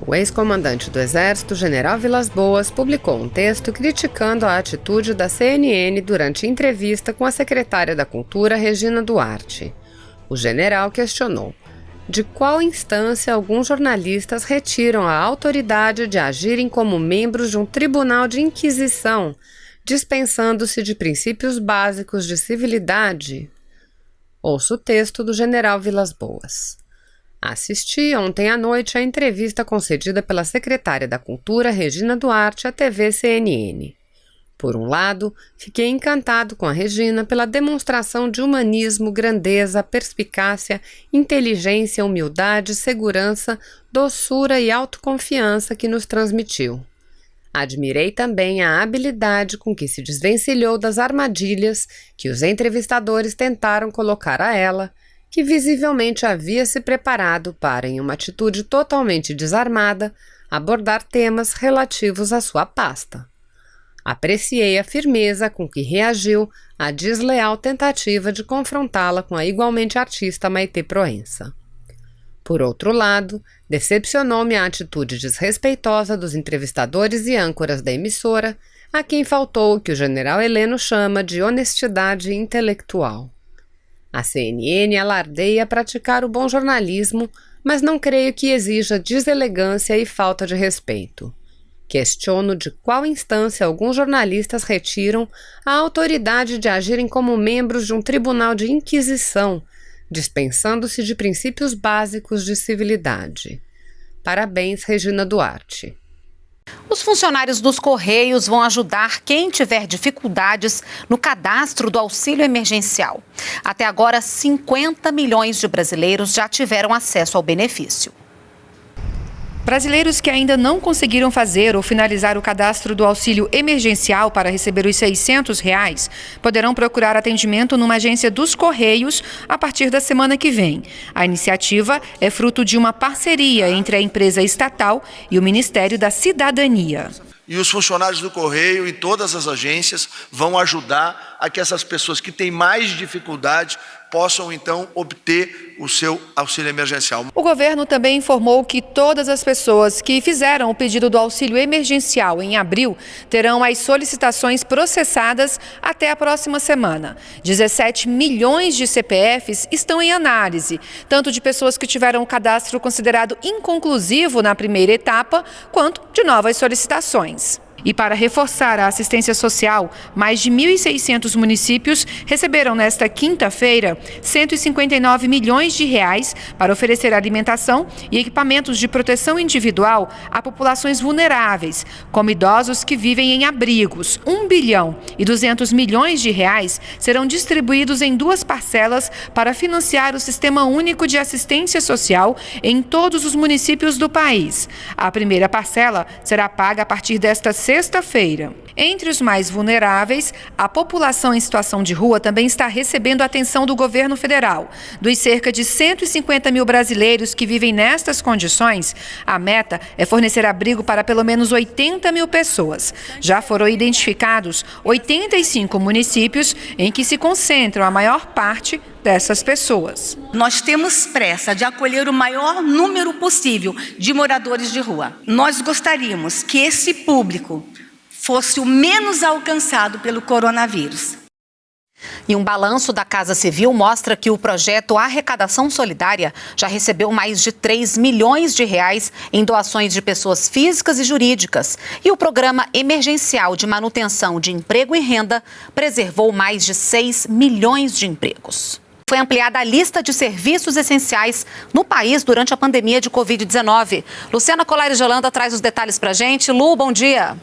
O ex-comandante do Exército, General Vilas Boas, publicou um texto criticando a atitude da CNN durante entrevista com a secretária da Cultura, Regina Duarte. O general questionou de qual instância alguns jornalistas retiram a autoridade de agirem como membros de um tribunal de inquisição, dispensando-se de princípios básicos de civilidade. Ouça o texto do general Vilas Boas. Assisti ontem à noite à entrevista concedida pela secretária da Cultura, Regina Duarte, à TV CNN. Por um lado, fiquei encantado com a Regina pela demonstração de humanismo, grandeza, perspicácia, inteligência, humildade, segurança, doçura e autoconfiança que nos transmitiu. Admirei também a habilidade com que se desvencilhou das armadilhas que os entrevistadores tentaram colocar a ela, que visivelmente havia se preparado para, em uma atitude totalmente desarmada, abordar temas relativos à sua pasta. Apreciei a firmeza com que reagiu à desleal tentativa de confrontá-la com a igualmente artista Maitê Proença. Por outro lado, decepcionou-me a atitude desrespeitosa dos entrevistadores e âncoras da emissora, a quem faltou o que o general Heleno chama de honestidade intelectual. A CNN alardeia praticar o bom jornalismo, mas não creio que exija deselegância e falta de respeito. Questiono de qual instância alguns jornalistas retiram a autoridade de agirem como membros de um tribunal de inquisição, dispensando-se de princípios básicos de civilidade. Parabéns, Regina Duarte. Os funcionários dos Correios vão ajudar quem tiver dificuldades no cadastro do auxílio emergencial. Até agora, 50 milhões de brasileiros já tiveram acesso ao benefício. Brasileiros que ainda não conseguiram fazer ou finalizar o cadastro do auxílio emergencial para receber os R$ 600 poderão procurar atendimento numa agência dos Correios a partir da semana que vem. A iniciativa é fruto de uma parceria entre a empresa estatal e o Ministério da Cidadania. E os funcionários do Correio e todas as agências vão ajudar a que essas pessoas que têm mais dificuldade possam, então, obter o seu auxílio emergencial. O governo também informou que todas as pessoas que fizeram o pedido do auxílio emergencial em abril terão as solicitações processadas até a próxima semana. 17 milhões de CPFs estão em análise, tanto de pessoas que tiveram o cadastro considerado inconclusivo na primeira etapa, quanto de novas solicitações. E para reforçar a assistência social, mais de 1.600 municípios receberam nesta quinta-feira R$ 159 milhões para oferecer alimentação e equipamentos de proteção individual a populações vulneráveis, como idosos que vivem em abrigos. R$ 1 bilhão e 200 milhões serão distribuídos em duas parcelas para financiar o Sistema Único de Assistência Social em todos os municípios do país. A primeira parcela será paga a partir desta sexta-feira. Entre os mais vulneráveis, a população em situação de rua também está recebendo a atenção do governo federal. Dos cerca de 150 mil brasileiros que vivem nestas condições, a meta é fornecer abrigo para pelo menos 80 mil pessoas. Já foram identificados 85 municípios em que se concentram a maior parte dessas pessoas. Nós temos pressa de acolher o maior número possível de moradores de rua. Nós gostaríamos que esse público fosse o menos alcançado pelo coronavírus. E um balanço da Casa Civil mostra que o projeto Arrecadação Solidária já recebeu mais de 3 milhões de reais em doações de pessoas físicas e jurídicas. E o Programa Emergencial de Manutenção de Emprego e Renda preservou mais de 6 milhões de empregos. Foi ampliada a lista de serviços essenciais no país durante a pandemia de Covid-19. Luciana Colares de Holanda traz os detalhes para a gente. Lu, bom dia.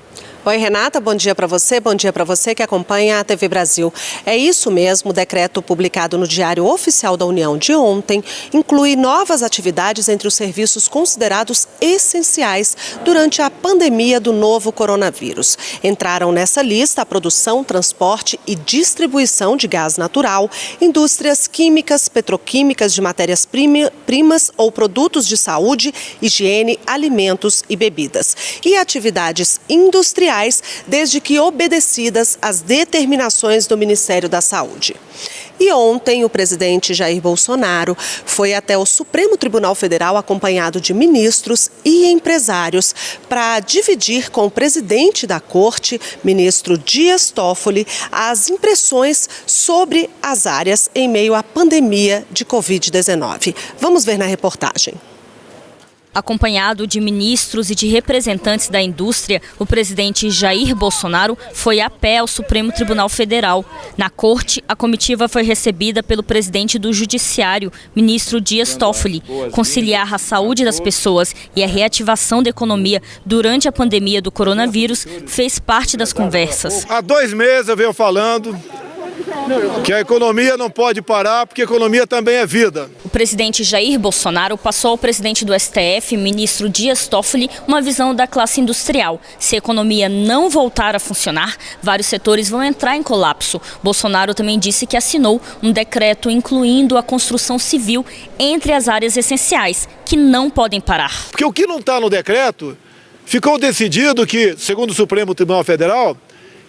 Oi, Renata, bom dia para você que acompanha a TV Brasil. É isso mesmo, o decreto publicado no Diário Oficial da União de ontem inclui novas atividades entre os serviços considerados essenciais durante a pandemia do novo coronavírus. Entraram nessa lista a produção, transporte e distribuição de gás natural, indústrias químicas, petroquímicas de matérias-primas ou produtos de saúde, higiene, alimentos e bebidas. E atividades industriais essenciais, desde que obedecidas às determinações do Ministério da Saúde. E ontem, o presidente Jair Bolsonaro foi até o Supremo Tribunal Federal acompanhado de ministros e empresários para dividir com o presidente da Corte, ministro Dias Toffoli, as impressões sobre as áreas em meio à pandemia de Covid-19. Vamos ver na reportagem. Acompanhado de ministros e de representantes da indústria, o presidente Jair Bolsonaro foi a pé ao Supremo Tribunal Federal. Na corte, a comitiva foi recebida pelo presidente do Judiciário, ministro Dias Toffoli. Conciliar a saúde das pessoas e a reativação da economia durante a pandemia do coronavírus fez parte das conversas. Há 2 meses eu venho falando que a economia não pode parar, porque a economia também é vida. O presidente Jair Bolsonaro passou ao presidente do STF, ministro Dias Toffoli, uma visão da classe industrial. Se a economia não voltar a funcionar, vários setores vão entrar em colapso. Bolsonaro também disse que assinou um decreto incluindo a construção civil entre as áreas essenciais, que não podem parar. Porque o que não está no decreto, ficou decidido que, segundo o Supremo Tribunal Federal,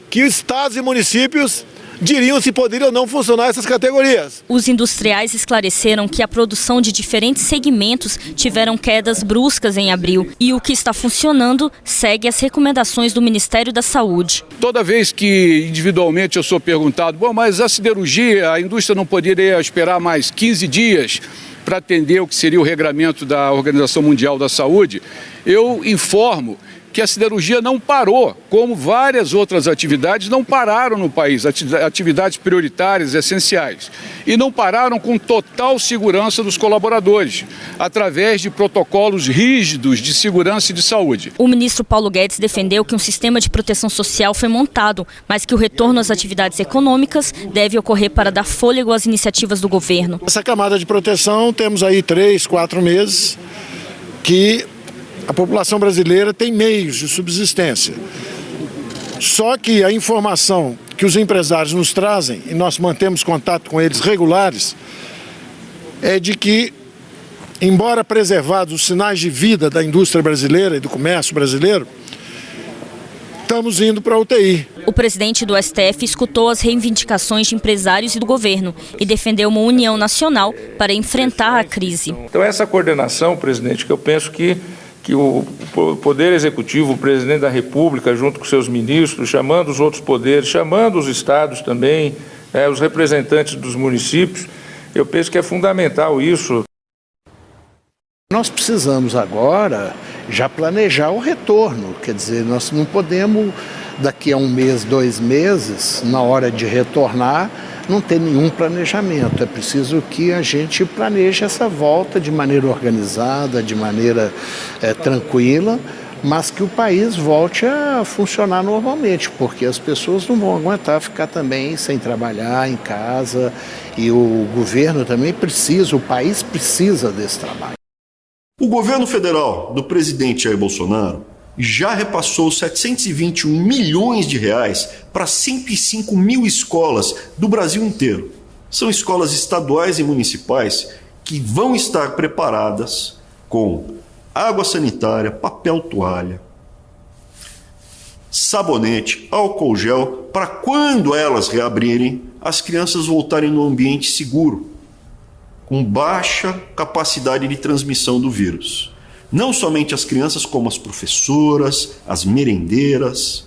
que estados e municípios diriam se poderiam ou não funcionar essas categorias. Os industriais esclareceram que a produção de diferentes segmentos tiveram quedas bruscas em abril e o que está funcionando segue as recomendações do Ministério da Saúde. Toda vez que individualmente eu sou perguntado, bom, mas a siderurgia, a indústria não poderia esperar mais 15 dias para atender o que seria o regramento da Organização Mundial da Saúde, eu informo que a siderurgia não parou, como várias outras atividades não pararam no país, atividades prioritárias, essenciais. E não pararam com total segurança dos colaboradores, através de protocolos rígidos de segurança e de saúde. O ministro Paulo Guedes defendeu que um sistema de proteção social foi montado, mas que o retorno às atividades econômicas deve ocorrer para dar fôlego às iniciativas do governo. Essa camada de proteção, temos aí 3, 4 meses que a população brasileira tem meios de subsistência. Só que a informação que os empresários nos trazem, e nós mantemos contato com eles regulares, é de que, embora preservados os sinais de vida da indústria brasileira e do comércio brasileiro, estamos indo para a UTI. O presidente do STF escutou as reivindicações de empresários e do governo e defendeu uma união nacional para enfrentar a crise. Então essa coordenação, presidente, que eu penso que o Poder Executivo, o Presidente da República, junto com seus ministros, chamando os outros poderes, chamando os estados também, os representantes dos municípios, eu penso que é fundamental isso. Nós precisamos agora já planejar o retorno, quer dizer, nós não podemos daqui a 1 mês, 2 meses, na hora de retornar, não ter nenhum planejamento. É preciso que a gente planeje essa volta de maneira organizada, de maneira tranquila, mas que o país volte a funcionar normalmente, porque as pessoas não vão aguentar ficar também sem trabalhar em casa e o governo também precisa, o país precisa desse trabalho. O governo federal do presidente Jair Bolsonaro já repassou 721 milhões de reais para 105 mil escolas do Brasil inteiro. São escolas estaduais e municipais que vão estar preparadas com água sanitária, papel toalha, sabonete, álcool gel, para quando elas reabrirem, as crianças voltarem no ambiente seguro, com baixa capacidade de transmissão do vírus. Não somente as crianças, como as professoras, as merendeiras.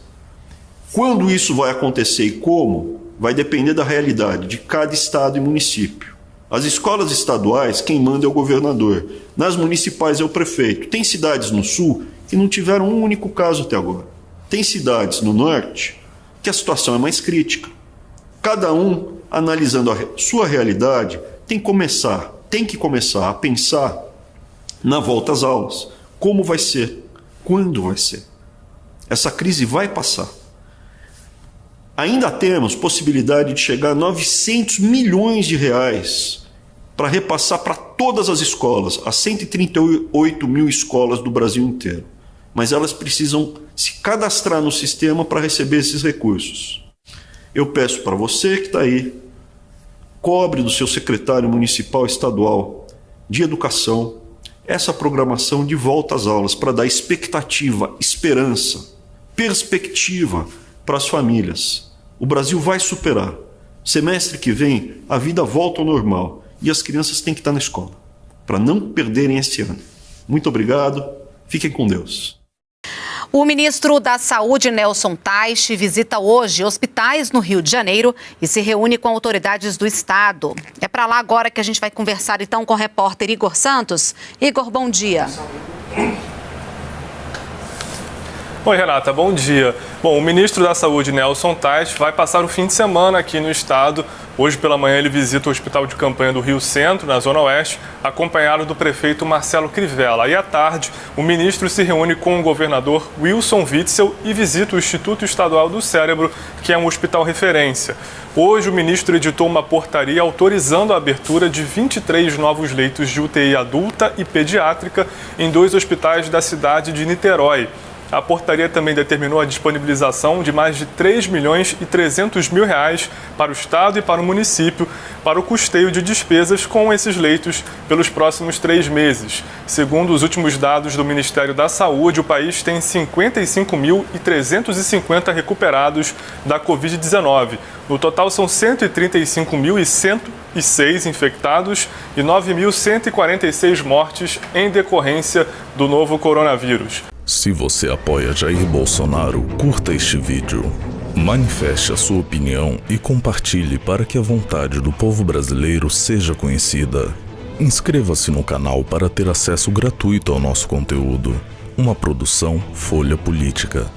Quando isso vai acontecer e como, vai depender da realidade de cada estado e município. As escolas estaduais, quem manda é o governador. Nas municipais é o prefeito. Tem cidades no sul que não tiveram um único caso até agora. Tem cidades no norte que a situação é mais crítica. Cada um, analisando a sua realidade, tem que começar a pensar na volta às aulas. Como vai ser? Quando vai ser? Essa crise vai passar. Ainda temos possibilidade de chegar a 900 milhões de reais para repassar para todas as escolas, as 138 mil escolas do Brasil inteiro. Mas elas precisam se cadastrar no sistema para receber esses recursos. Eu peço para você que está aí, cobre do seu secretário municipal estadual de educação essa programação de volta às aulas para dar expectativa, esperança, perspectiva para as famílias. O Brasil vai superar. Semestre que vem, a vida volta ao normal e as crianças têm que estar na escola, para não perderem esse ano. Muito obrigado, fiquem com Deus. O ministro da Saúde, Nelson Teich, visita hoje hospitais no Rio de Janeiro e se reúne com autoridades do estado. É para lá agora que a gente vai conversar então com o repórter Igor Santos. Igor, bom dia. Oi, Renata, bom dia. Bom, o ministro da Saúde, Nelson Teich, vai passar o fim de semana aqui no estado. Hoje pela manhã ele visita o Hospital de Campanha do Rio Centro, na Zona Oeste, acompanhado do prefeito Marcelo Crivella. E à tarde, o ministro se reúne com o governador Wilson Witzel e visita o Instituto Estadual do Cérebro, que é um hospital referência. Hoje o ministro editou uma portaria autorizando a abertura de 23 novos leitos de UTI adulta e pediátrica em 2 hospitais da cidade de Niterói. A portaria também determinou a disponibilização de mais de R$3.300.000 para o Estado e para o município para o custeio de despesas com esses leitos pelos próximos 3 meses. Segundo os últimos dados do Ministério da Saúde, o país tem 55.350 recuperados da Covid-19. No total, são 135.106 infectados e 9.146 mortes em decorrência do novo coronavírus. Se você apoia Jair Bolsonaro, curta este vídeo. Manifeste a sua opinião e compartilhe para que a vontade do povo brasileiro seja conhecida. Inscreva-se no canal para ter acesso gratuito ao nosso conteúdo. Uma produção Folha Política.